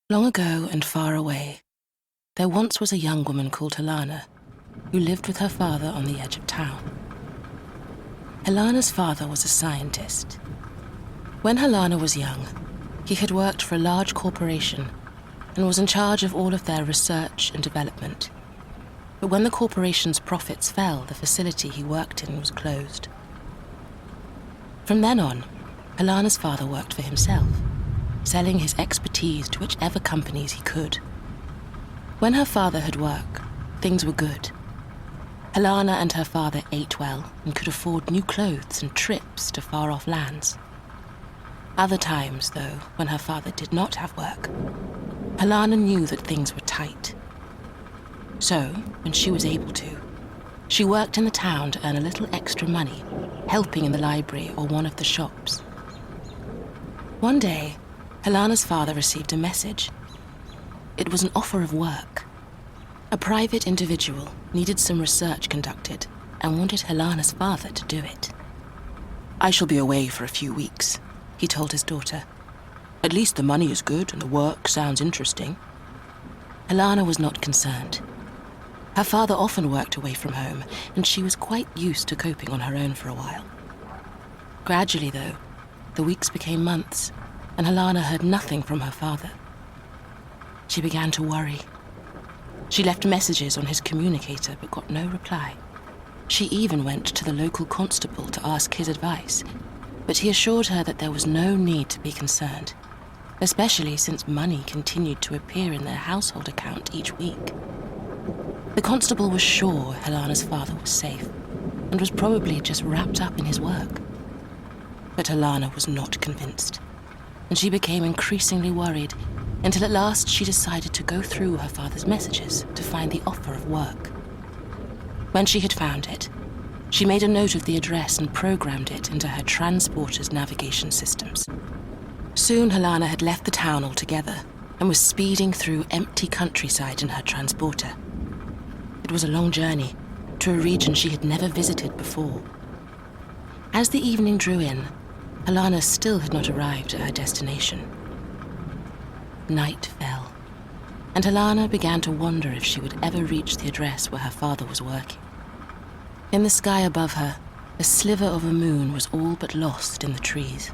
Long ago and far away, there once was a young woman called Helana who lived with her father on the edge of town. Helana's father was a scientist. When Helana was young, he had worked for a large corporation and was in charge of all of their research and development. But when the corporation's profits fell, the facility he worked in was closed. From then on, Helana's father worked for himself, selling his expertise to whichever companies he could. When her father had work, things were good. Helana and her father ate well and could afford new clothes and trips to far-off lands. Other times, though, when her father did not have work, Helana knew that things were tight. So, when she was able to, she worked in the town to earn a little extra money, helping in the library or one of the shops. One day, Helana's father received a message. It was an offer of work. A private individual needed some research conducted and wanted Helana's father to do it. "I shall be away for a few weeks," he told his daughter. "At least the money is good and the work sounds interesting." Helana was not concerned. Her father often worked away from home, and she was quite used to coping on her own for a while. Gradually, though, the weeks became months, and Helana heard nothing from her father. She began to worry. She left messages on his communicator but got no reply. She even went to the local constable to ask his advice, but he assured her that there was no need to be concerned, especially since money continued to appear in their household account each week. The constable was sure Helana's father was safe and was probably just wrapped up in his work. But Helana was not convinced, and she became increasingly worried until at last she decided to go through her father's messages to find the offer of work. When she had found it, she made a note of the address and programmed it into her transporter's navigation systems. Soon Helana had left the town altogether and was speeding through empty countryside in her transporter. It was a long journey to a region she had never visited before. As the evening drew in, Helana still had not arrived at her destination. Night fell, and Helana began to wonder if she would ever reach the address where her father was working. In the sky above her, a sliver of a moon was all but lost in the trees.